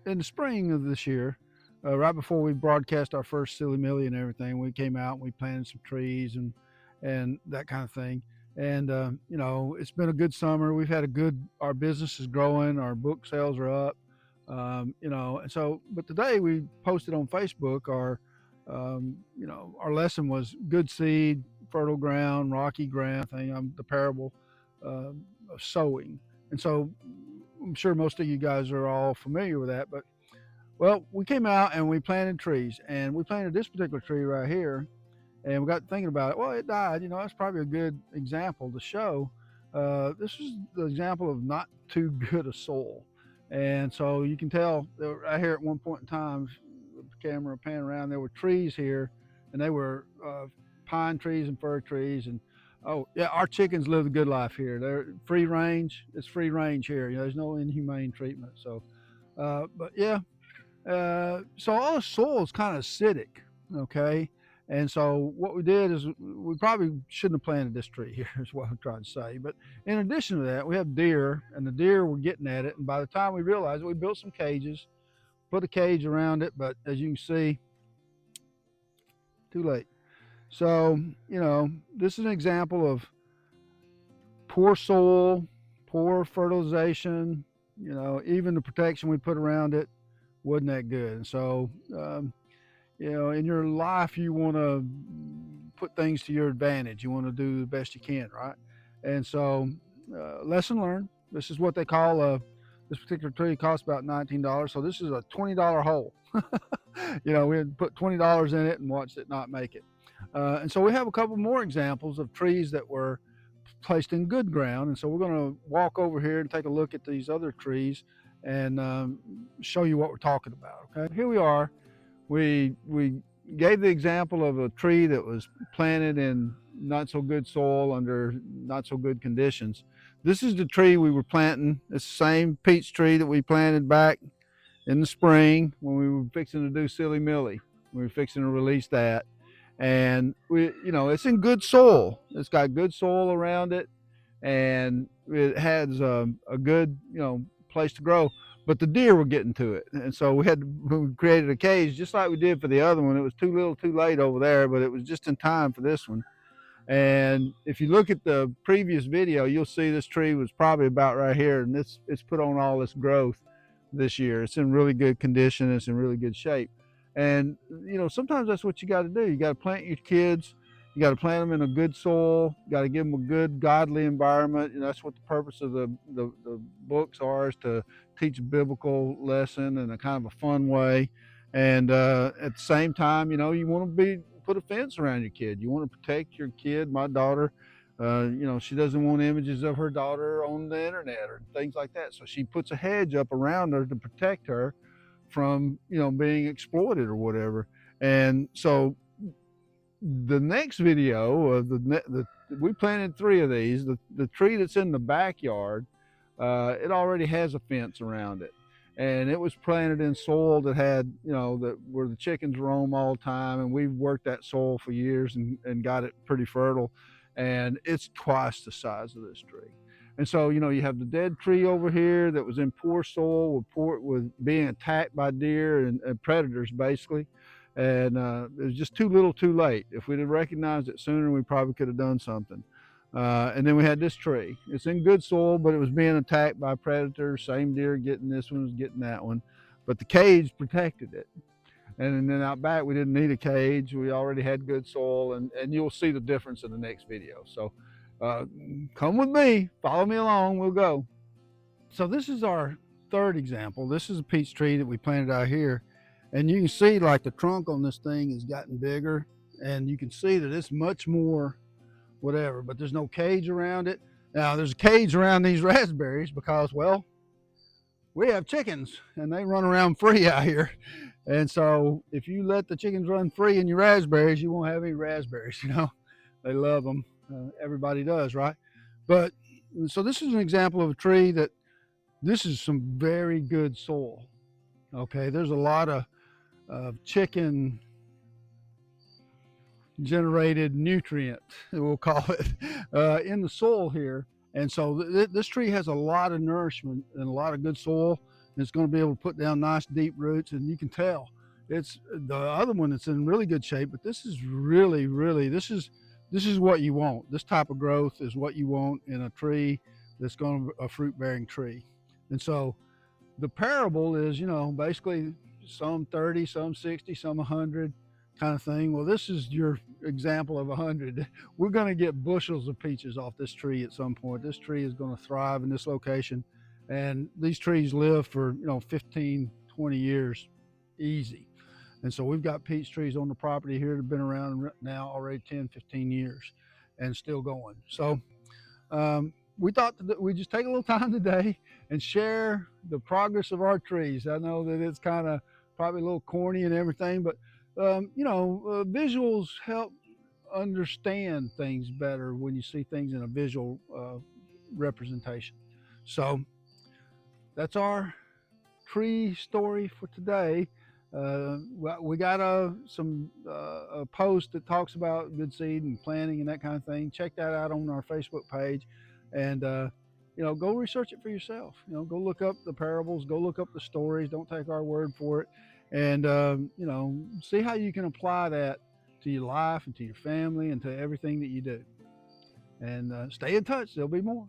in the spring of this year, right before we broadcast our first silly millie and everything, we came out and we planted some trees and that kind of thing. And you know, it's been a good summer. We've had a good. Our business is growing. Our book sales are up. You know, and so, but today we posted on Facebook you know, our lesson was good seed, fertile ground, rocky ground thing. The parable of sowing, and so I'm sure most of you guys are all familiar with that. But well, we came out and we planted trees, and we planted this particular tree right here, and we got thinking about it. Well, it died. You know, that's probably a good example to show. This is the example of not too good a soil, and so you can tell right here at one point in time, the camera pan around, there were trees here, and they were pine trees and fir trees, and oh yeah, our chickens live a good life here. They're free range. It's free range here. You know, there's no inhumane treatment. So, but yeah, so all the soil is kind of acidic, okay? And so what we did is we probably shouldn't have planted this tree here, is what I'm trying to say. But in addition to that, we have deer, and the deer were getting at it. And by the time we realized it, we built some cages, put a cage around it. But as you can see, too late. So, you know, this is an example of poor soil, poor fertilization, you know, even the protection we put around it wasn't that good. And so, you know, in your life, you want to put things to your advantage. You want to do the best you can, right? And so, lesson learned. This is what they call this particular tree costs about $19. So this is a $20 hole. You know, we had put $20 in it and watched it not make it. And so we have a couple more examples of trees that were placed in good ground. And so we're going to walk over here and take a look at these other trees and show you what we're talking about. Okay, here we are. We gave the example of a tree that was planted in not so good soil under not so good conditions. This is the tree we were planting. It's the same peach tree that we planted back in the spring when we were fixing to do silly millie. We were fixing to release that. And you know, it's in good soil. It's got good soil around it, and it has a good, you know, place to grow. But the deer were getting to it, and so we created a cage just like we did for the other one. It was too little, too late over there, but it was just in time for this one. And if you look at the previous video, you'll see this tree was probably about right here, and it's put on all this growth this year. It's in really good condition. It's in really good shape. And you know, sometimes that's what you got to do. You got to plant your kids. You got to plant them in a good soil. You got to give them a good, godly environment. And that's what the purpose of the books are, is to teach a biblical lesson in a kind of a fun way. And at the same time, you know, you want to put a fence around your kid. You want to protect your kid. My daughter, you know, she doesn't want images of her daughter on the internet or things like that. So she puts a hedge up around her to protect her from, you know, being exploited or whatever. And so the next video of we planted 3 of these. The tree that's in the backyard, it already has a fence around it, and it was planted in soil that had, you know, where the chickens roam all the time, and we've worked that soil for years and got it pretty fertile, and it's twice the size of this tree. And so, you know, you have the dead tree over here that was in poor soil, with being attacked by deer and predators, basically. And it was just too little, too late. If we'd have recognized it sooner, we probably could have done something. And then we had this tree. It's in good soil, but it was being attacked by predators. Same deer getting this one was getting that one. But the cage protected it. And then out back, we didn't need a cage. We already had good soil, and you'll see the difference in the next video. So come with me, follow me along, we'll go. So this is our third example. This is a peach tree that we planted out here, and you can see like the trunk on this thing has gotten bigger, and you can see that it's much more whatever, but there's no cage around it. Now there's a cage around these raspberries because, well, we have chickens and they run around free out here. And so if you let the chickens run free in your raspberries, you won't have any raspberries. You know, they love them. Everybody does, right? But so this is an example of a tree that this is some very good soil. Okay, there's a lot of chicken generated nutrient, we'll call it, in the soil here. And so this tree has a lot of nourishment and a lot of good soil. It's going to be able to put down nice deep roots, and you can tell it's the other one that's in really good shape. But this is really this is what you want. This type of growth is what you want in a tree that's going to a fruit bearing tree. And so the parable is, basically some 30, some 60, some 100 kind of thing. Well, this is your example of 100. We're going to get bushels of peaches off this tree at some point. This tree is going to thrive in this location. And these trees live for, 15, 20 years easy. And so we've got peach trees on the property here that have been around now already 10, 15 years and still going. So we thought that we just take a little time today and share the progress of our trees. I know that it's kind of probably a little corny and everything, but visuals help understand things better when you see things in a visual representation. So that's our tree story for today. We got a post that talks about good seed and planting and that kind of thing. Check that out on our Facebook page, and go research it for yourself. Go look up the parables, go look up the stories. Don't take our word for it, and see how you can apply that to your life and to your family and to everything that you do. And stay in touch. There'll be more.